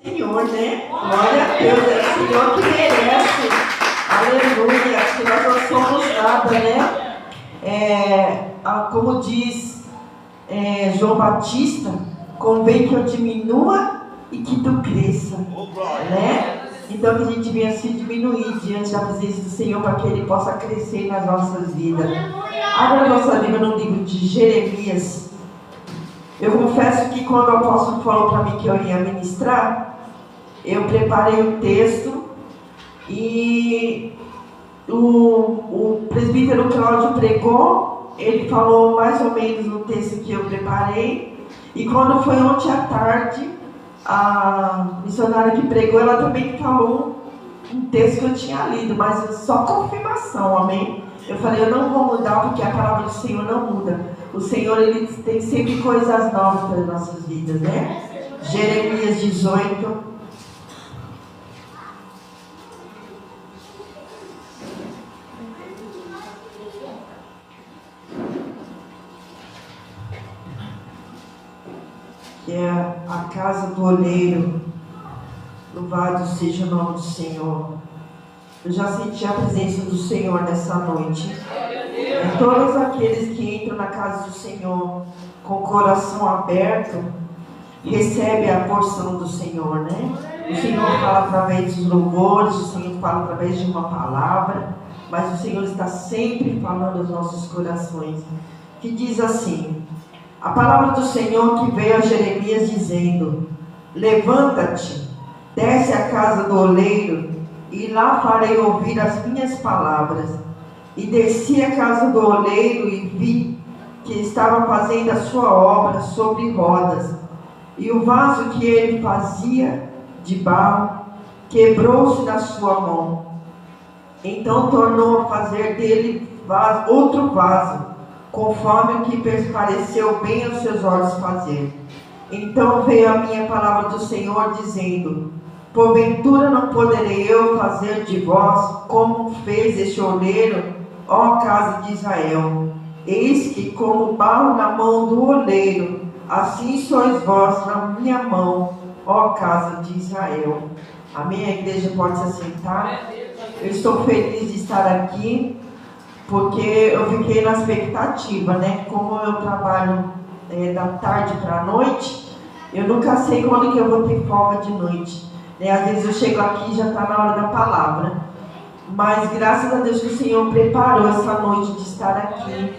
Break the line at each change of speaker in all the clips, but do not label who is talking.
Senhor, né? Glória a Deus, é o Senhor que merece. Aleluia, que nós não somos nada, né? Como diz João Batista, convém que eu diminua e que tu cresça, né? Então que a gente venha se diminuir diante da presença do Senhor para que Ele possa crescer nas nossas vidas. Abra a nossa Bíblia no livro de Jeremias. Eu confesso que quando o apóstolo falou para mim que eu ia ministrar, eu preparei o texto e o presbítero Cláudio pregou, ele falou mais ou menos no texto que eu preparei, e quando foi ontem à tarde, a missionária que pregou, ela também falou um texto que eu tinha lido, mas só confirmação, amém? Eu falei, eu não vou mudar porque a palavra do Senhor não muda. O Senhor, Ele tem sempre coisas novas para as nossas vidas, né? Jeremias 18. Que é a casa do oleiro. Louvado seja o nome do Senhor. Eu já senti a presença do Senhor nessa noite. Todos aqueles que entram na casa do Senhor com o coração aberto, recebem a porção do Senhor, né? O Senhor fala através dos louvores, o Senhor fala através de uma palavra, mas o Senhor está sempre falando aos nossos corações. Que diz assim: a palavra do Senhor que veio a Jeremias dizendo: levanta-te, desce à casa do oleiro, e lá farei ouvir as minhas palavras. E desci à casa do oleiro e vi que estava fazendo a sua obra sobre rodas. E o vaso que ele fazia de barro quebrou-se na sua mão. Então tornou a fazer dele outro vaso, conforme o que pareceu bem aos seus olhos fazer. Então veio a minha palavra do Senhor dizendo: porventura não poderei eu fazer de vós como fez este oleiro, ó casa de Israel? Eis que como barro na mão do oleiro, assim sois vós na minha mão, ó casa de Israel. Amém? A igreja pode se assentar. Eu estou feliz de estar aqui, porque eu fiquei na expectativa, né? Como eu trabalho da tarde para a noite, eu nunca sei quando que eu vou ter folga de noite. Às vezes eu chego aqui e já está na hora da palavra. Mas graças a Deus que o Senhor preparou essa noite de estar aqui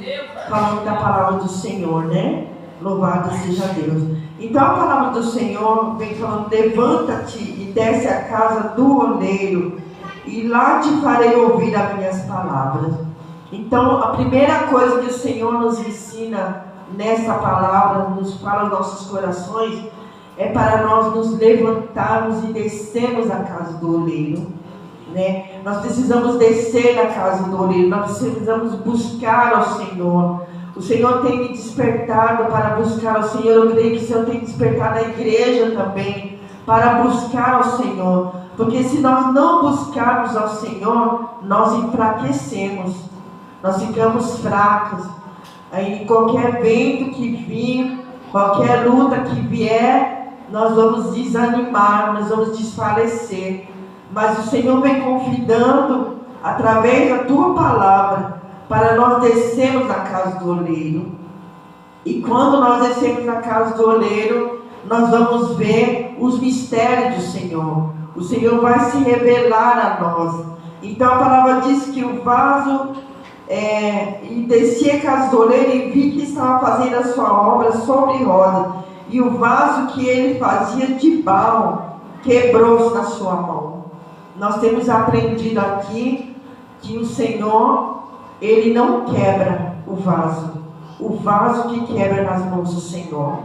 falando da palavra do Senhor, né? Louvado seja Deus. Então a palavra do Senhor vem falando: levanta-te e desce à casa do oleiro, e lá te farei ouvir as minhas palavras. Então a primeira coisa que o Senhor nos ensina nessa palavra, nos fala aos nossos corações, é para nós nos levantarmos e descermos à casa do oleiro, né? Nós precisamos descer na casa do oleiro, nós precisamos buscar ao Senhor. O Senhor tem me despertado para buscar ao Senhor. Eu creio que o Senhor tem despertado a igreja também para buscar ao Senhor, porque se nós não buscarmos ao Senhor, nós enfraquecemos, nós ficamos fracos. Aí qualquer vento que vir, qualquer luta que vier, nós vamos desanimar, nós vamos desfalecer. Mas o Senhor vem convidando, através da tua palavra, para nós descermos na casa do oleiro. E quando nós descermos na casa do oleiro, nós vamos ver os mistérios do Senhor. O Senhor vai se revelar a nós. Então a palavra diz que o vaso, e desci a casa do oleiro e vi que estava fazendo a sua obra sobre roda. E o vaso que ele fazia de barro quebrou-se na sua mão. Nós temos aprendido aqui que o Senhor, Ele não quebra o vaso que quebra nas mãos do Senhor,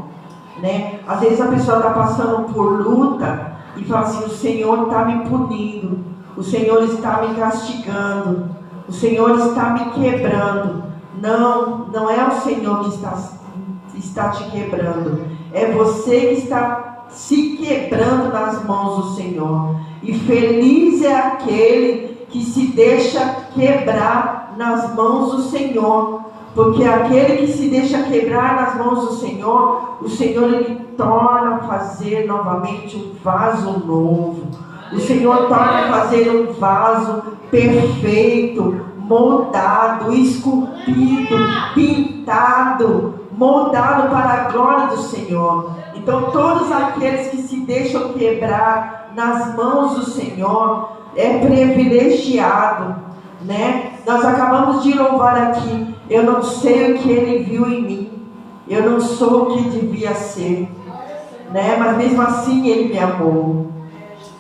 né? Às vezes a pessoa está passando por luta e fala assim: o Senhor está me punindo, o Senhor está me castigando, o Senhor está me quebrando. Não é o Senhor que está te quebrando, é você que está se quebrando nas mãos do Senhor. E feliz é aquele que se deixa quebrar nas mãos do Senhor, Porque aquele que se deixa quebrar nas mãos do Senhor, o Senhor ele torna a fazer novamente um vaso novo. O Senhor torna a fazer um vaso perfeito, moldado, esculpido, pintado, moldado para a glória do Senhor. Então todos aqueles que se deixam quebrar nas mãos do Senhor é privilegiado, né? Nós acabamos de louvar aqui. Eu não sei o que Ele viu em mim. Eu não sou o que devia ser, né? Mas mesmo assim Ele me amou.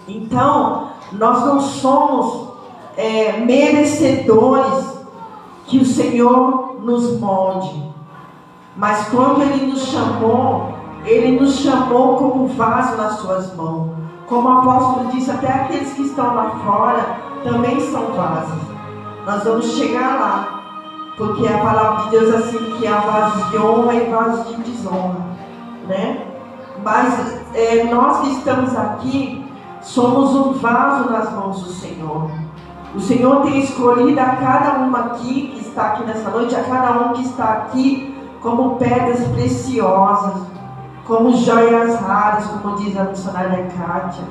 Então nós não somos merecedores que o Senhor nos molde. Mas quando Ele nos chamou como vaso nas suas mãos. Como o apóstolo disse, até aqueles que estão lá fora também são vasos. Nós vamos chegar lá. Porque a palavra de Deus é assim, que há vasos de honra e vasos de desonra, né? Mas nós que estamos aqui, somos um vaso nas mãos do Senhor. O Senhor tem escolhido a cada uma aqui, que está aqui nessa noite, a cada um que está aqui, como pedras preciosas, como joias raras, como diz a missionária Kátia.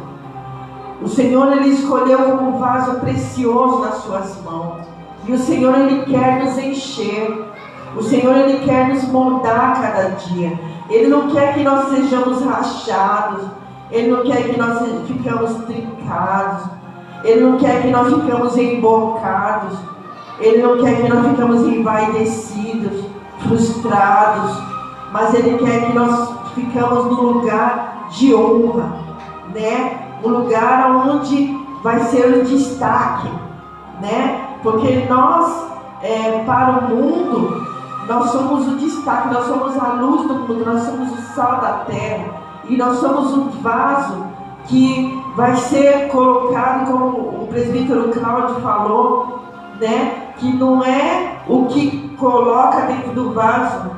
O Senhor, Ele escolheu como um vaso precioso nas suas mãos. E o Senhor, Ele quer nos encher. O Senhor, Ele quer nos moldar cada dia. Ele não quer que nós sejamos rachados. Ele não quer que nós ficamos trincados. Ele não quer que nós ficamos embocados. Ele não quer que nós ficamos envaidecidos, frustrados. Mas Ele quer que nós ficamos no lugar de honra, né? Um lugar onde vai ser o destaque, né? Porque nós, para o mundo, nós somos o destaque, nós somos a luz do mundo, nós somos o sal da terra. E nós somos um vaso que vai ser colocado, como o presbítero Cláudio falou, né? Que não é o que coloca dentro do vaso,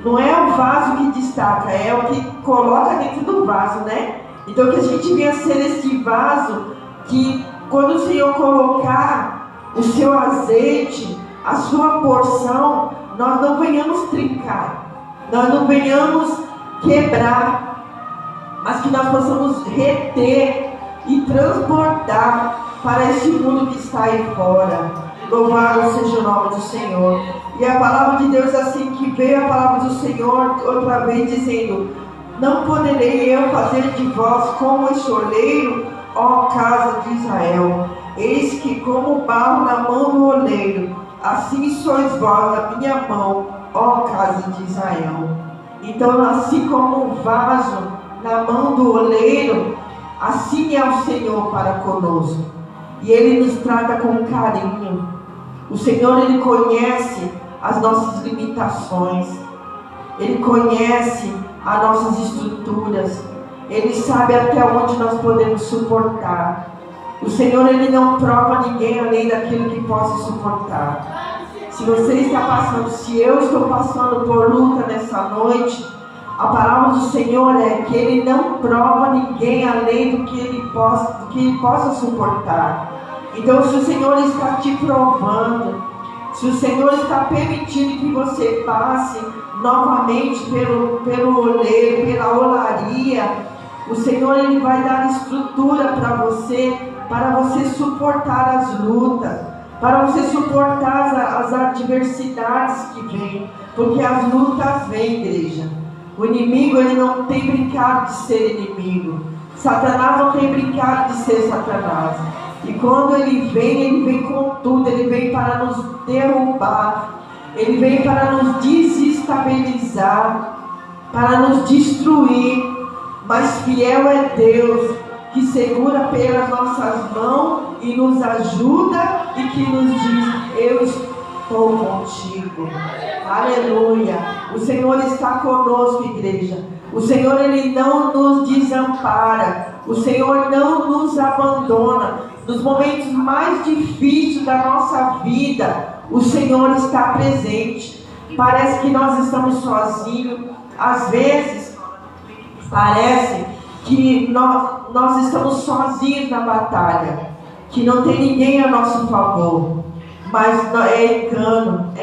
não é o vaso que destaca, é o que coloca dentro do vaso, né? Então que a gente venha ser esse vaso que, quando o Senhor colocar o seu azeite, a sua porção, nós não venhamos trincar, nós não venhamos quebrar, mas que nós possamos reter e transbordar para esse mundo que está aí fora. Louvado seja o nome do Senhor. E a palavra de Deus, assim que veio a palavra do Senhor outra vez dizendo: não poderei eu fazer de vós como esse oleiro, ó casa de Israel. Eis que como barro na mão do oleiro, assim sois vós na minha mão, ó casa de Israel. Então, assim como um vaso na mão do oleiro, assim é o Senhor para conosco. E Ele nos trata com carinho. O Senhor, Ele conhece as nossas limitações. Ele conhece as nossas estruturas. Ele sabe até onde nós podemos suportar. O Senhor, Ele não prova ninguém além daquilo que possa suportar. Se você está passando, se eu estou passando por luta nessa noite, a palavra do Senhor é que Ele não prova ninguém além do que ele possa suportar. Então, se o Senhor está te provando, se o Senhor está permitindo que você passe novamente pelo oleiro, pela olaria, o Senhor, Ele vai dar estrutura para você suportar as lutas, para você suportar as adversidades que vêm, porque as lutas vêm, igreja. O inimigo, ele não tem brincado de ser inimigo. Satanás não tem brincado de ser Satanás. E quando ele vem com tudo, ele vem para nos derrubar, ele vem para nos desestabilizar, para nos destruir. Mas fiel é Deus, que segura pelas nossas mãos e nos ajuda e que nos diz: eu estou contigo. Aleluia. O Senhor está conosco, igreja. O Senhor, Ele não nos desampara. O Senhor não nos abandona. Nos momentos mais difíceis da nossa vida, o Senhor está presente. Parece que nós estamos sozinhos. Às vezes, parece que nós estamos sozinhos na batalha, que não tem ninguém a nosso favor. mas é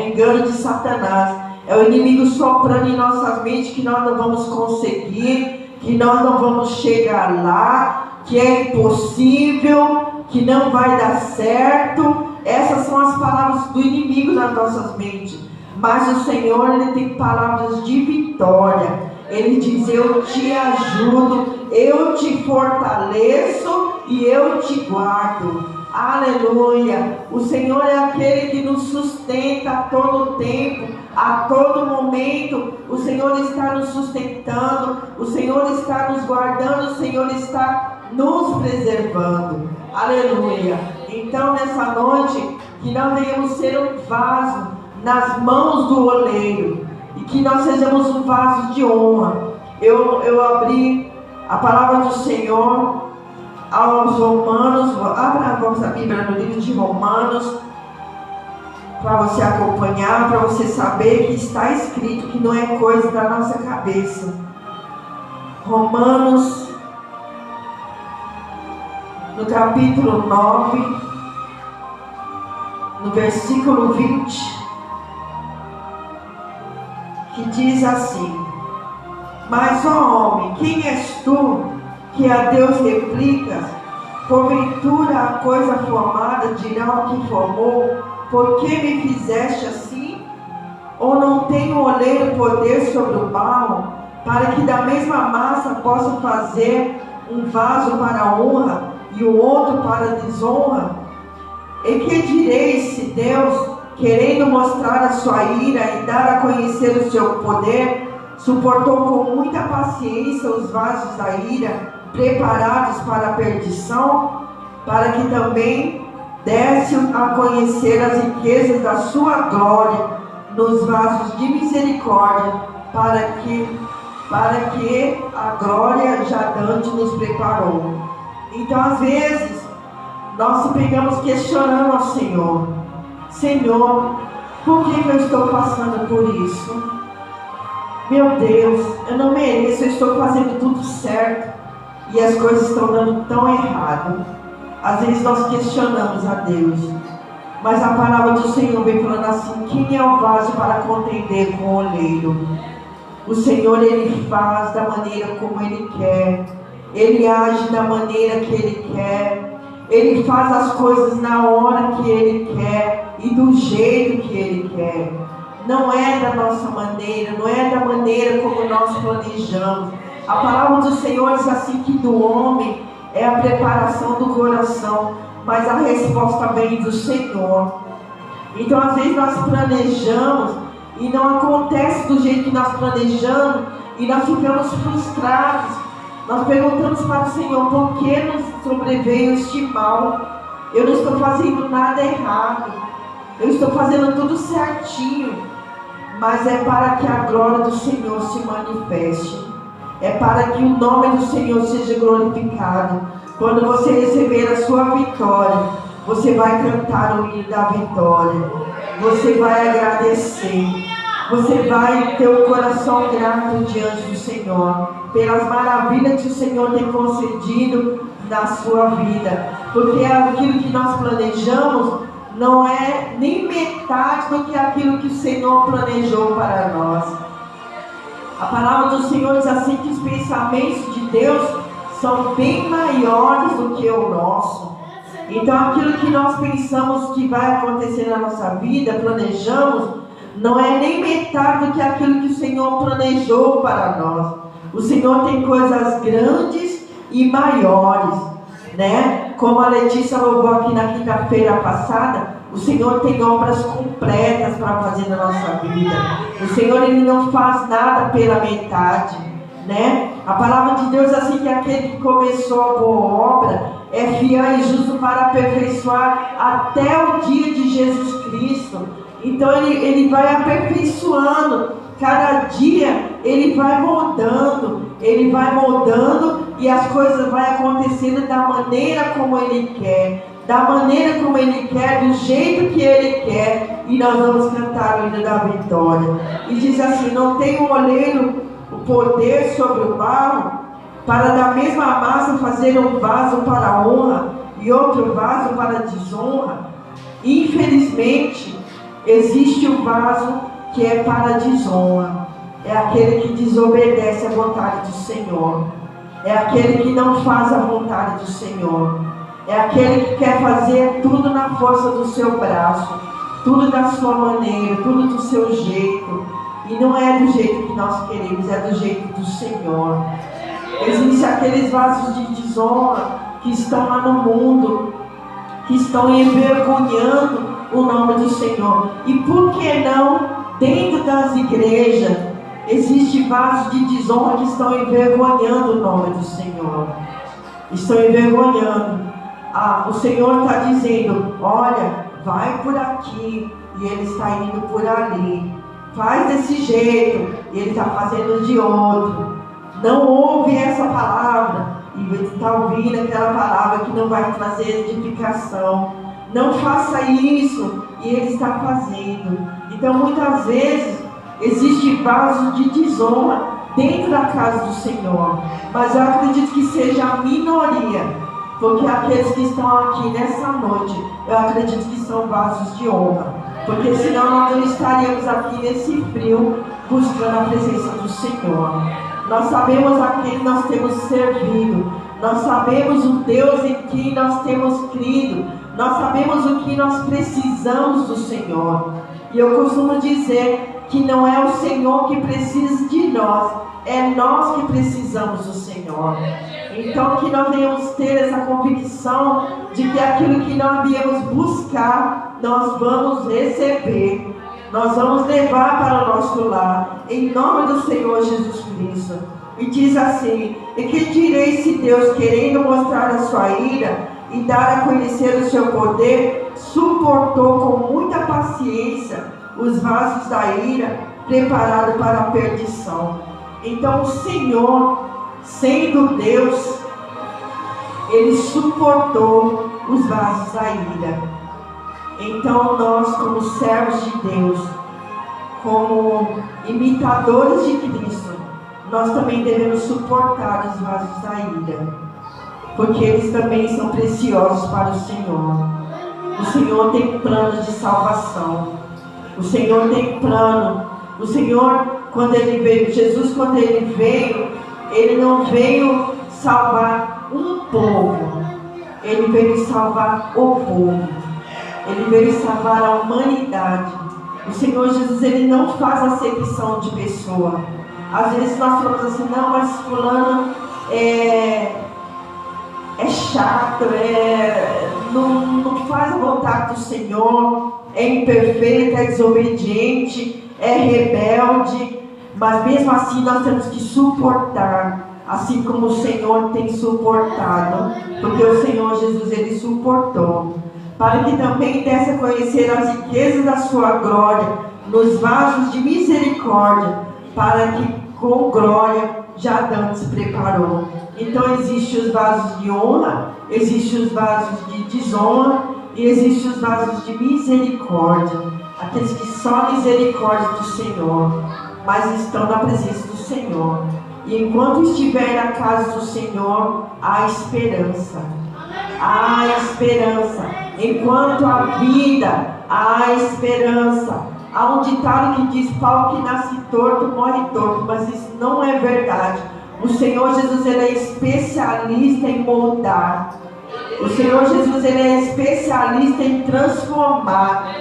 engano de Satanás. É o inimigo soprando em nossas mentes que nós não vamos conseguir, que nós não vamos chegar lá, que é impossível, que não vai dar certo. Essas são as palavras do inimigo nas nossas mentes. Mas o Senhor, Ele tem palavras de vitória. Ele diz: eu te ajudo, eu te fortaleço e eu te guardo. Aleluia! O Senhor é aquele que nos sustenta a todo tempo, a todo momento. O Senhor está nos sustentando, o Senhor está nos guardando, o Senhor está nos preservando. Aleluia! Então, nessa noite, que nós venhamos ser um vaso nas mãos do oleiro, e que nós sejamos um vaso de honra. Eu abri a palavra do Senhor aos Romanos. Abra a vossa Bíblia no livro de Romanos, para você acompanhar, para você saber que está escrito, que não é coisa da nossa cabeça. Romanos, no capítulo 9, no versículo 20, que diz assim: mas, ó homem, quem és tu que a Deus replicas? Porventura a coisa formada dirá o que formou: por que me fizeste assim? Ou não tem o oleiro poder sobre o barro, para que da mesma massa possa fazer um vaso para a honra e o outro para a desonra? E que direis se Deus, querendo mostrar a sua ira e dar a conhecer o seu poder, suportou com muita paciência os vasos da ira, preparados para a perdição, para que também desse a conhecer as riquezas da sua glória nos vasos de misericórdia, para que a glória já dante nos preparou. Então, às vezes, nós pegamos questionando ao Senhor: Senhor, por que eu estou passando por isso? Meu Deus, eu não mereço, eu estou fazendo tudo certo e as coisas estão dando tão errado. Às vezes nós questionamos a Deus, mas a palavra do Senhor vem falando assim: quem é o vaso para contender com o oleiro? O Senhor, Ele faz da maneira como Ele quer, Ele age da maneira que Ele quer, Ele faz as coisas na hora que Ele quer e do jeito que Ele quer. Não é da nossa maneira, não é da maneira como nós planejamos. A palavra do Senhor diz assim que do homem é a preparação do coração, mas a resposta vem do Senhor. Então, às vezes nós planejamos e não acontece do jeito que nós planejamos e nós ficamos frustrados. Nós perguntamos para o Senhor: por que nos sobreveio este mal? Eu não estou fazendo nada errado, eu estou fazendo tudo certinho. Mas é para que a glória do Senhor se manifeste, é para que o nome do Senhor seja glorificado. Quando você receber a sua vitória, você vai cantar o hino da vitória, você vai agradecer, você vai ter o coração grato diante do Senhor pelas maravilhas que o Senhor tem concedido na sua vida, porque aquilo que nós planejamos não é nem metade do que aquilo que o Senhor planejou para nós. A palavra do Senhor diz assim que os pensamentos de Deus são bem maiores do que o nosso. Então aquilo que nós pensamos que vai acontecer na nossa vida, planejamos, não é nem metade do que aquilo que o Senhor planejou para nós. O Senhor tem coisas grandes e maiores, né? Como a Letícia louvou aqui na quinta-feira passada, o Senhor tem obras completas para fazer na nossa vida. O Senhor, Ele não faz nada pela metade, né? A palavra de Deus é assim que aquele que começou a boa obra é fiel e justo para aperfeiçoar até o dia de Jesus Cristo. Então ele vai aperfeiçoando. Cada dia Ele vai moldando e as coisas vão acontecendo da maneira como Ele quer. Da maneira como Ele quer, do jeito que Ele quer. E nós vamos cantar o hino da vitória. E diz assim: não tem o oleiro o poder sobre o barro, para da mesma massa fazer um vaso para a honra e outro vaso para a desonra? Infelizmente, existe o vaso que é para a desonra. É aquele que desobedece à vontade do Senhor. É aquele que não faz a vontade do Senhor. É aquele que quer fazer tudo na força do seu braço, tudo da sua maneira, tudo do seu jeito. E não é do jeito que nós queremos, é do jeito do Senhor. Existem aqueles vasos de desonra que estão lá no mundo, que estão envergonhando o nome do Senhor. E por que não, dentro das igrejas, existem vasos de desonra que estão envergonhando o nome do Senhor. Estão envergonhando. O Senhor está dizendo, olha, vai por aqui, e Ele está indo por ali. Faz desse jeito, e Ele está fazendo de outro. Não ouve essa palavra, e está ouvindo aquela palavra que não vai trazer edificação. Não faça isso, e Ele está fazendo. Então muitas vezes existe vaso de desonra dentro da casa do Senhor, mas eu acredito que seja a minoria, porque aqueles que estão aqui nessa noite, eu acredito que são vasos de honra, porque senão nós não estaríamos aqui nesse frio buscando a presença do Senhor. Nós sabemos a quem nós temos servido, nós sabemos o Deus em quem nós temos crido, nós sabemos o que nós precisamos do Senhor. E eu costumo dizer que não é o Senhor que precisa de nós, é nós que precisamos do Senhor. Então que nós venhamos ter essa convicção de que aquilo que nós viemos buscar, nós vamos receber, nós vamos levar para o nosso lar, em nome do Senhor Jesus Cristo. E diz assim: e que direi se Deus, querendo mostrar a sua ira e dar a conhecer o seu poder, suportou com muita paciência os vasos da ira preparados para a perdição. Então o Senhor, sendo Deus, Ele suportou os vasos da ira. Então nós, como servos de Deus, como imitadores de Cristo, nós também devemos suportar os vasos da ira, porque eles também são preciosos para o Senhor. O Senhor tem plano de salvação. O Senhor tem plano. O Senhor, quando Ele veio, Jesus, quando Ele veio, Ele não veio salvar um povo, Ele veio salvar o povo, Ele veio salvar a humanidade. O Senhor Jesus, Ele não faz acepção de pessoa. Às vezes nós falamos assim, não, mas fulano é chato, não faz a vontade do Senhor, é imperfeito, é desobediente, é rebelde. Mas mesmo assim nós temos que suportar, assim como o Senhor tem suportado, porque o Senhor Jesus, Ele suportou, para que também desse a conhecer as riquezas da sua glória nos vasos de misericórdia, para que com glória já dantes preparou. Então existem os vasos de honra, existem os vasos de desonra e existem os vasos de misericórdia, aqueles que só a misericórdia do Senhor, mas estão na presença do Senhor. E enquanto estiver na casa do Senhor, há esperança. Há esperança. Enquanto há vida, há esperança. Há um ditado que diz: pau que nasce torto, morre torto. Mas isso não é verdade. O Senhor Jesus, Ele é especialista em moldar. O Senhor Jesus, Ele é especialista em transformar.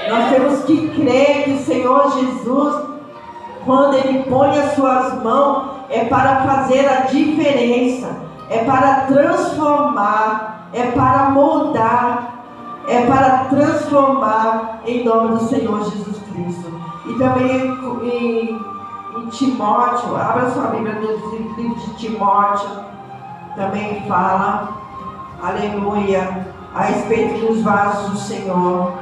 Nós temos que crer que o Senhor Jesus, quando Ele põe as suas mãos, é para fazer a diferença, é para transformar, é para moldar, é para transformar, em nome do Senhor Jesus Cristo. E também em Timóteo, abra sua Bíblia no livro de Timóteo, também fala, aleluia, a respeito dos vasos do Senhor.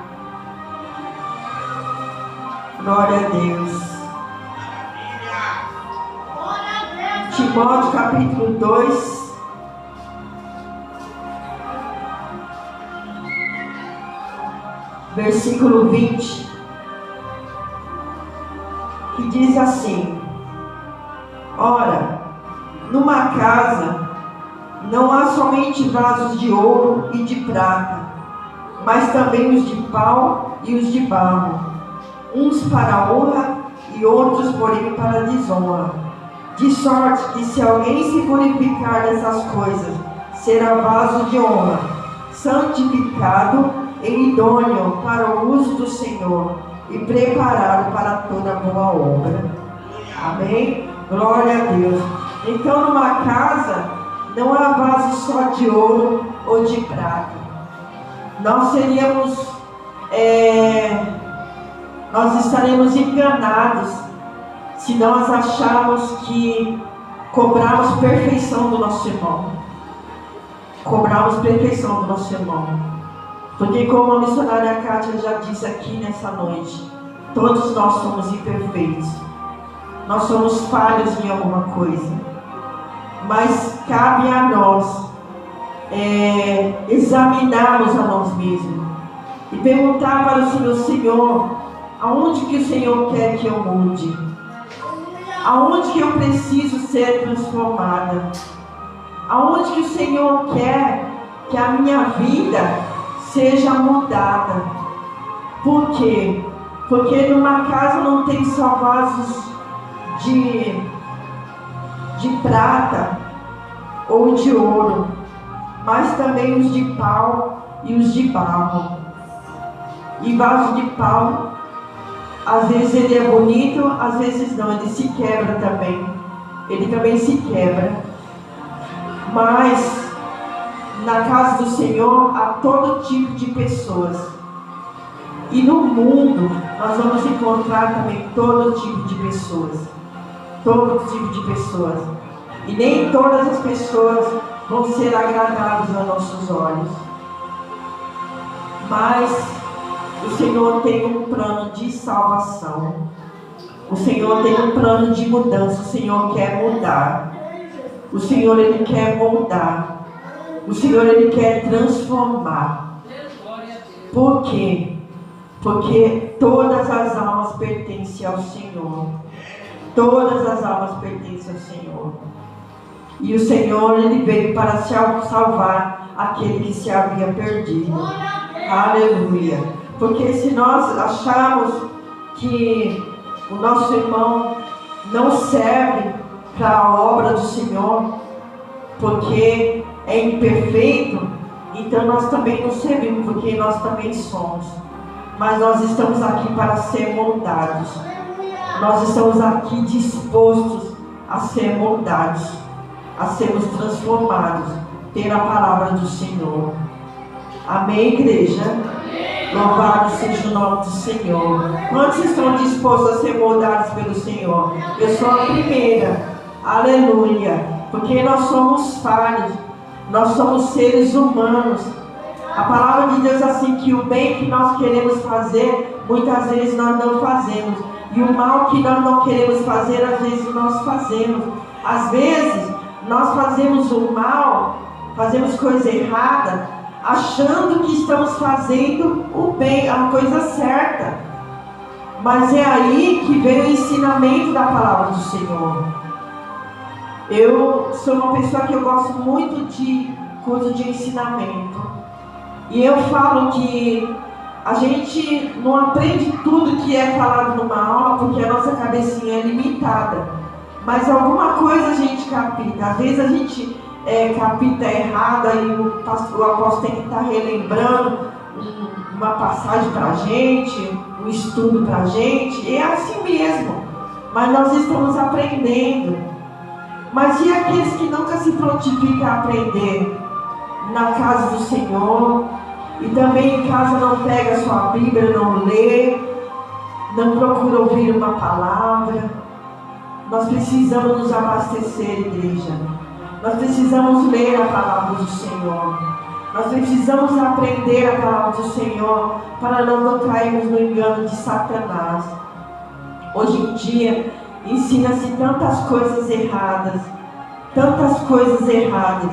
Glória a Deus. Timóteo capítulo 2, versículo 20, que diz assim: ora, numa casa não há somente vasos de ouro e de prata, mas também os de pau e os de barro, uns para a honra e outros, porém, para a desonra. De sorte que, se alguém se purificar dessas coisas, será vaso de honra, santificado e idôneo para o uso do Senhor e preparado para toda boa obra. Amém? Glória a Deus. Então, numa casa, não há vaso só de ouro ou de prata. Nós estaremos enganados se nós acharmos que cobramos perfeição do nosso irmão. Cobramos perfeição do nosso irmão. Porque, como a missionária Kátia já disse aqui nessa noite, todos nós somos imperfeitos. Nós somos falhos em alguma coisa. Mas cabe a nós examinarmos a nós mesmos e perguntar para o Senhor: Senhor, aonde que o Senhor quer que eu mude? Aonde que eu preciso ser transformada? Aonde que o Senhor quer que a minha vida seja mudada? Por quê? Porque numa casa não tem só vasos de prata ou de ouro, mas também os de pau e os de barro. E vaso de pau, às vezes ele é bonito, às vezes não, ele se quebra também. Ele também se quebra. Mas na casa do Senhor há todo tipo de pessoas. E no mundo nós vamos encontrar também todo tipo de pessoas. Todo tipo de pessoas. E nem todas as pessoas vão ser agradáveis aos nossos olhos. Mas o Senhor tem um plano de salvação. O Senhor tem um plano de mudança. O Senhor quer mudar. O Senhor, Ele quer moldar. O Senhor, Ele quer transformar. Por quê? Porque todas as almas pertencem ao Senhor. Todas as almas pertencem ao Senhor. E o Senhor, Ele veio para salvar aquele que se havia perdido. Aleluia. Porque se nós acharmos que o nosso irmão não serve para a obra do Senhor, porque é imperfeito, então nós também não servimos, porque nós também somos. Mas nós estamos aqui para ser moldados. Nós estamos aqui dispostos a ser moldados, a sermos transformados pela palavra do Senhor. Amém, igreja? Louvado seja o nome do Senhor. Quantos estão dispostos a ser moldados pelo Senhor? Eu sou a primeira. Aleluia. Porque nós somos falhos. Nós somos seres humanos. A palavra de Deus é assim, que o bem que nós queremos fazer, muitas vezes nós não fazemos. E o mal que nós não queremos fazer, às vezes nós fazemos. Às vezes nós fazemos o mal, fazemos coisa errada, achando que estamos fazendo o bem, a coisa certa. Mas é aí que vem o ensinamento da palavra do Senhor. Eu sou uma pessoa que eu gosto muito de curso de ensinamento. E eu falo que a gente não aprende tudo que é falado numa aula, porque a nossa cabecinha é limitada. Mas alguma coisa a gente capta. Às vezes a gente capta errada e o apóstolo tem que estar relembrando uma passagem para a gente, um estudo para a gente. E é assim mesmo. Mas nós estamos aprendendo. Mas e aqueles que nunca se prontificam a aprender na casa do Senhor? E também em casa não pega a sua Bíblia, não lê, não procura ouvir uma palavra. Nós precisamos nos abastecer, igreja. Nós precisamos ler a palavra do Senhor. Nós precisamos aprender a palavra do Senhor para não cairmos no engano de Satanás. Hoje em dia ensina-se tantas coisas erradas. Tantas coisas erradas.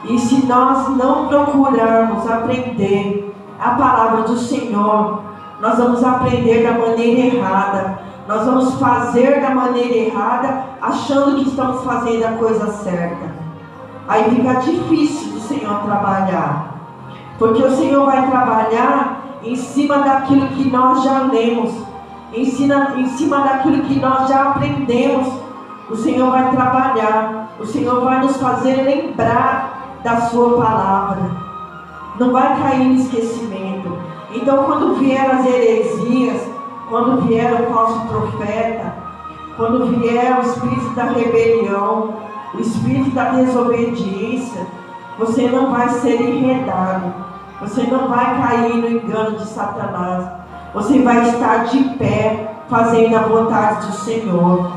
E se nós não procurarmos aprender a palavra do Senhor, nós vamos aprender da maneira errada. Nós vamos fazer da maneira errada, achando que estamos fazendo a coisa certa. Aí fica difícil do Senhor trabalhar. Porque o Senhor vai trabalhar em cima daquilo que nós já lemos, em cima daquilo que nós já aprendemos. O Senhor vai trabalhar, o Senhor vai nos fazer lembrar da sua palavra. Não vai cair em esquecimento. Então, quando vier as heresias, quando vier o falso profeta, quando vier o espírito da rebelião, o espírito da desobediência, você não vai ser enredado, você não vai cair no engano de Satanás, você vai estar de pé, fazendo a vontade do Senhor,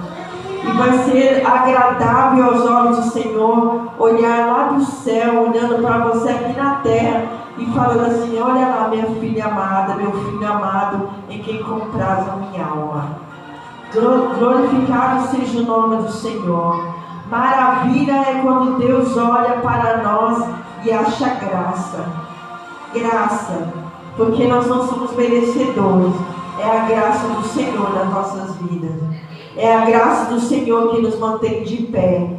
e vai ser agradável aos olhos do Senhor, olhar lá do céu, olhando para você aqui na terra, e falando assim: olha lá, minha filha amada, meu filho amado, em quem compraz a minha alma. Glorificado seja o nome do Senhor. Maravilha é quando Deus olha para nós e acha graça. Graça, porque nós não somos merecedores. É a graça do Senhor nas nossas vidas. É a graça do Senhor que nos mantém de pé.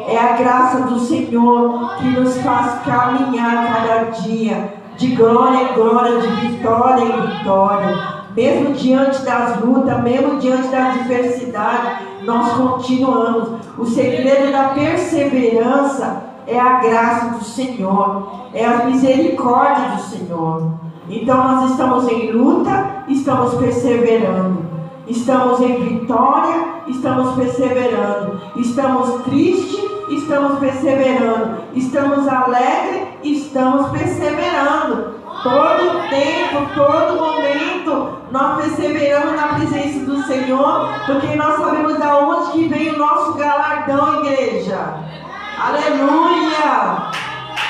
É a graça do Senhor que nos faz caminhar cada dia, de glória em glória, de vitória em vitória. Mesmo diante das lutas, mesmo diante da adversidade, nós continuamos. O segredo da perseverança é a graça do Senhor, é a misericórdia do Senhor. Então nós estamos em luta, estamos perseverando. Estamos em vitória, estamos perseverando. Estamos tristes, estamos perseverando. Estamos alegres, estamos perseverando. Todo tempo, todo momento, nós perseveramos na presença do Senhor, porque nós sabemos de onde que vem o nosso galardão, igreja. Aleluia!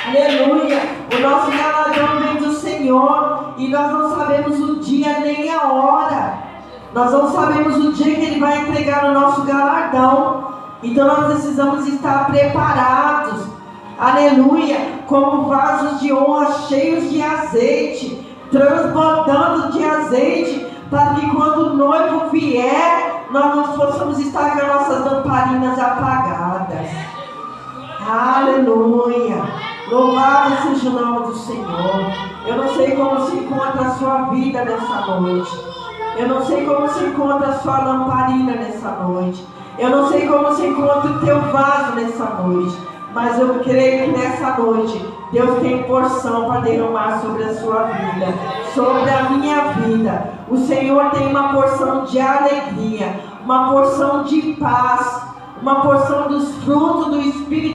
Aleluia! O nosso galardão vem do Senhor, e nós não sabemos o dia nem a hora. Nós não sabemos o dia que Ele vai entregar o nosso galardão. Então nós precisamos estar preparados. Aleluia! Como vasos de honra cheios de azeite, transbordando de azeite, para que quando o noivo vier, nós não possamos estar com as nossas lamparinas apagadas. Aleluia! Louvado seja o nome do Senhor. Eu não sei como se encontra a sua vida nessa noite. Eu não sei como se encontra a sua lamparina nessa noite. Eu não sei como se encontra o teu vaso nessa noite. Mas eu creio que nessa noite Deus tem porção para derramar sobre a sua vida, sobre a minha vida. O Senhor tem uma porção de alegria, uma porção de paz, uma porção dos frutos do Espírito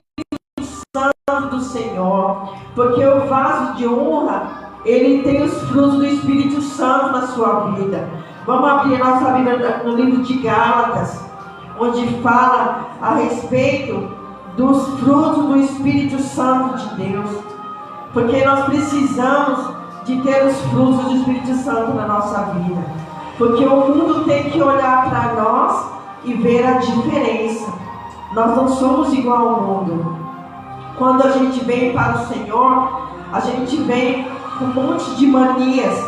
Santo do Senhor. Porque o vaso de honra, ele tem os frutos do Espírito Santo na sua vida. Vamos abrir a nossa Bíblia no livro de Gálatas, onde fala a respeito dos frutos do Espírito Santo de Deus. Porque nós precisamos de ter os frutos do Espírito Santo na nossa vida. Porque o mundo tem que olhar para nós e ver a diferença. Nós não somos igual ao mundo. Quando a gente vem para o Senhor, a gente vem com um monte de manias,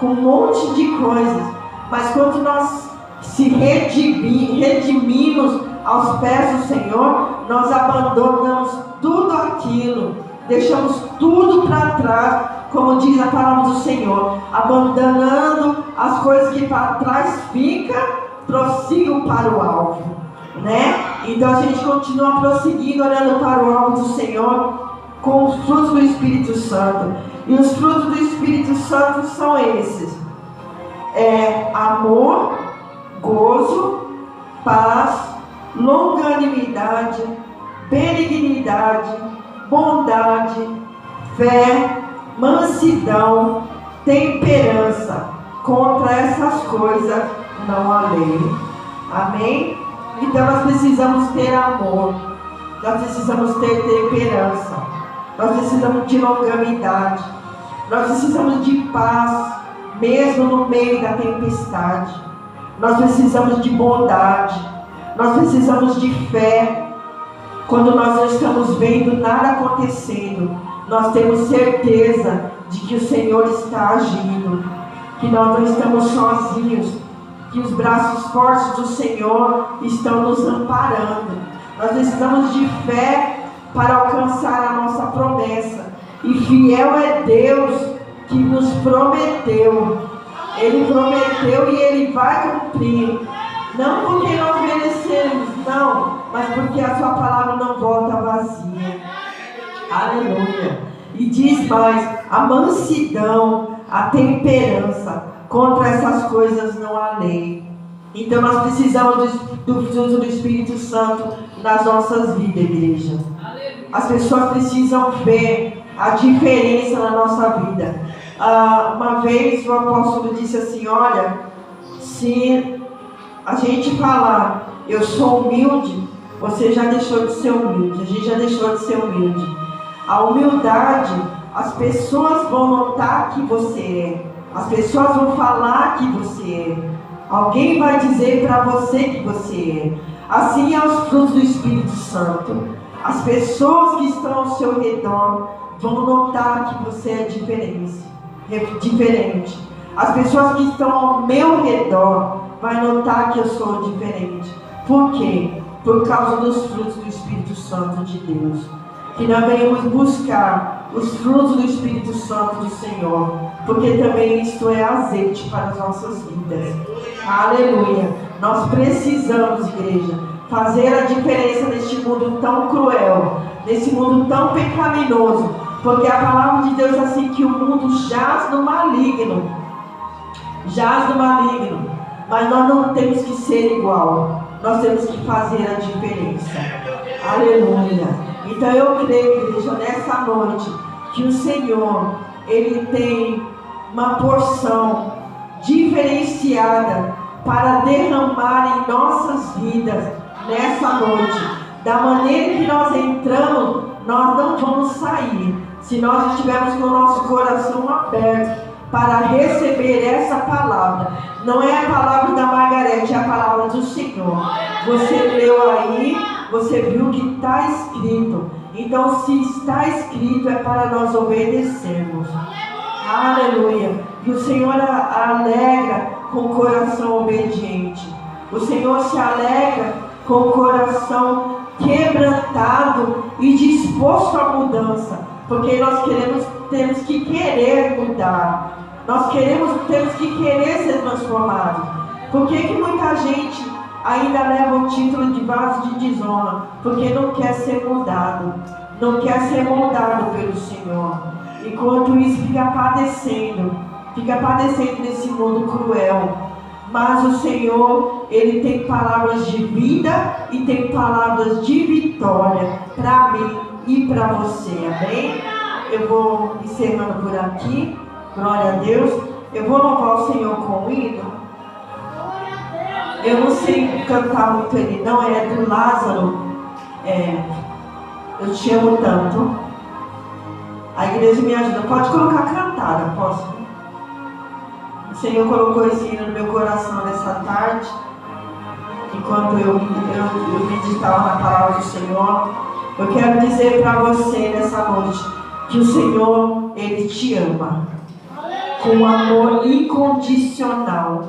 com um monte de coisas. Mas quando nós se redimimos aos pés do Senhor, nós abandonamos tudo aquilo, deixamos tudo para trás, como diz a palavra do Senhor, abandonando as coisas que para trás ficam, prossigam para o alvo, né? Então a gente continua prosseguindo, olhando para o alvo do Senhor, com os frutos do Espírito Santo. E os frutos do Espírito Santo são esses: amor, gozo, paz, longanimidade, benignidade, bondade, fé, mansidão, temperança. Contra essas coisas não há lei. Amém? Então nós precisamos ter amor, nós precisamos ter temperança, nós precisamos de longanimidade, nós precisamos de paz, mesmo no meio da tempestade. Nós precisamos de bondade, nós precisamos de fé. Quando nós não estamos vendo nada acontecendo, nós temos certeza de que o Senhor está agindo, que nós não estamos sozinhos, que os braços fortes do Senhor estão nos amparando. Nós precisamos de fé para alcançar a nossa promessa. E fiel é Deus que nos prometeu. Ele prometeu e Ele vai cumprir. Não porque nós merecemos, não, mas porque a sua palavra não volta vazia. Aleluia. E diz mais: a mansidão, a temperança, contra essas coisas não há lei. Então nós precisamos do fruto do Espírito Santo nas nossas vidas, igreja. As pessoas precisam ver a diferença na nossa vida. Uma vez o apóstolo disse assim: olha, se a gente falar eu sou humilde, você já deixou de ser humilde. A gente já deixou de ser humilde. A humildade, as pessoas vão notar que você é. As pessoas vão falar que você é. Alguém vai dizer para você que você é. Assim é os frutos do Espírito Santo. As pessoas que estão ao seu redor vão notar que você é diferente. As pessoas que estão ao meu redor vão notar que eu sou diferente. Por quê? Por causa dos frutos do Espírito Santo de Deus. Que nós venhamos buscar os frutos do Espírito Santo do Senhor, porque também isto é azeite para as nossas vidas. Aleluia. Nós precisamos, igreja, fazer a diferença neste mundo tão cruel, nesse mundo tão pecaminoso, porque a palavra de Deus é assim, que o mundo jaz no maligno. Jaz no maligno. Mas nós não temos que ser igual. Nós temos que fazer a diferença. Aleluia. Então eu creio, igreja, nessa noite, que o Senhor, Ele tem uma porção diferenciada para derramar em nossas vidas nessa noite. Da maneira que nós entramos, nós não vamos sair, se nós estivermos com o nosso coração aberto para receber essa palavra. Não é a palavra da Margarete, é a palavra do Senhor. Você leu aí, você viu que está escrito. Então, se está escrito, é para nós obedecermos. Aleluia. E o Senhor alegra com o coração obediente. O Senhor se alegra com o coração quebrantado e disposto à mudança. Porque nós temos que querer mudar. Temos que querer ser transformados. Por que muita gente ainda leva o título de vaso de desonra? Porque não quer ser mudado. Não quer ser moldado pelo Senhor. Enquanto isso fica padecendo nesse mundo cruel. Mas o Senhor, Ele tem palavras de vida e tem palavras de vitória para mim e para você, amém? Eu vou encerrando por aqui, glória a Deus. Eu vou louvar o Senhor com o hino. Eu não sei cantar muito ele não, é do Lázaro. Eu te amo tanto. A igreja me ajuda. Pode colocar cantada, posso? O Senhor colocou esse hino no meu coração nessa tarde, enquanto eu meditava na palavra do Senhor. Eu quero dizer para você nessa noite que o Senhor, Ele te ama com um amor incondicional.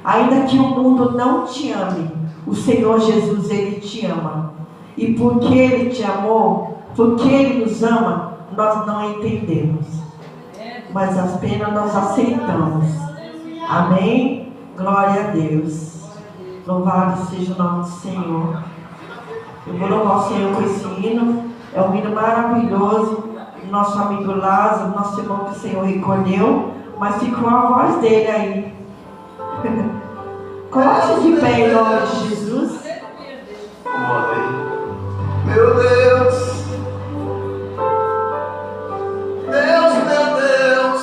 Ainda que o mundo não te ame, o Senhor Jesus, Ele te ama. E porque Ele te amou, porque Ele nos ama, nós não entendemos, mas apenas nós aceitamos. Amém? Glória a Deus. Louvado seja o nome do Senhor. Eu vou louvar o Senhor com esse hino. É um hino maravilhoso. Nosso amigo Lázaro, nosso irmão que o Senhor recolheu, mas ficou a voz dele aí. Coloque de pé em nome de Jesus.
Meu Deus, Deus, meu Deus,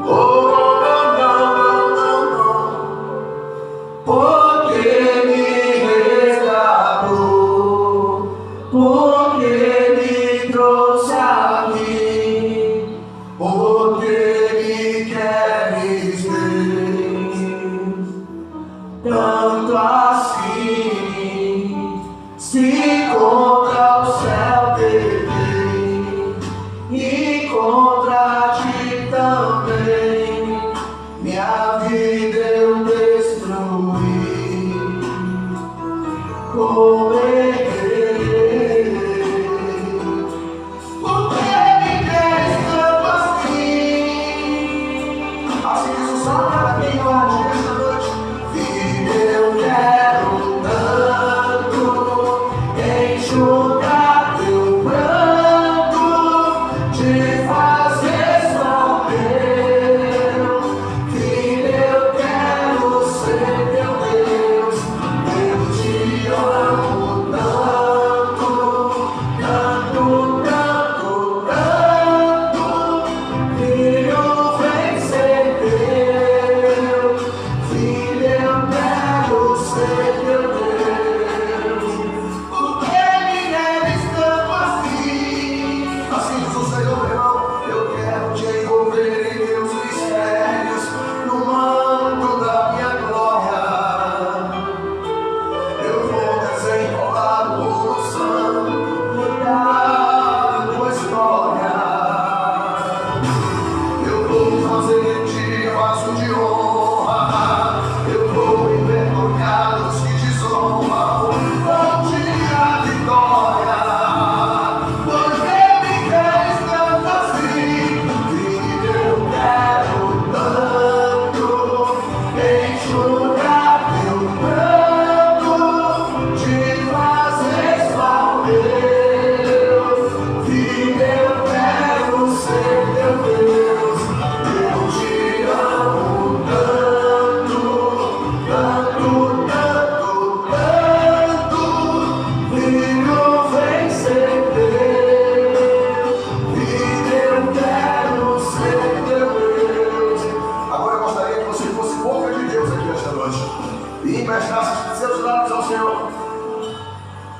oh, não, porque me resgatou, porque me trouxe aqui, porque me queres ver, tanto assim. Se contra o céu perder e contra ti também, minha vida eu destruí. Como errei,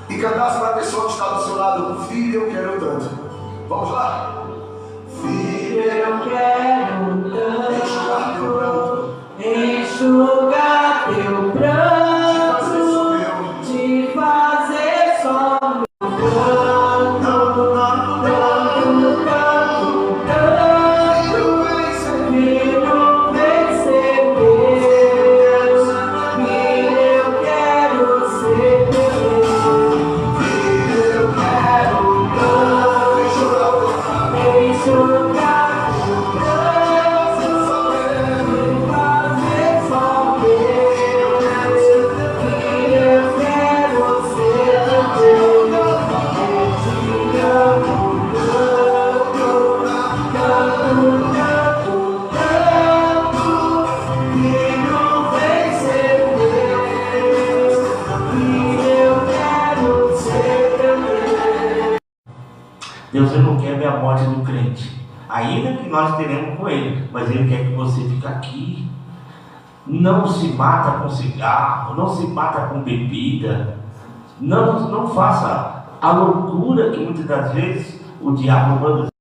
e cantasse para a pessoa que está do seu lado: filho, eu quero tanto. Vamos lá? Filho,
Eu quero
enxugar teu pranto,
enxugar teu pranto, te fazer só meu canto, filho, vem ser meu, filho, eu quero ser teu, filho, eu quero tanto, enxugar teu pranto, te fazer só meu, filho, eu quero ser teu, eu te amo tanto, tanto, tanto, tanto, filho, vem ser meu, filho, eu quero ser teu.
Deus ele não quer ver a morte do crente, ainda que nós teremos com ele, mas ele quer que você fique aqui. Não se mata com cigarro, não se mata com bebida, não faça a loucura que muitas das vezes o diabo manda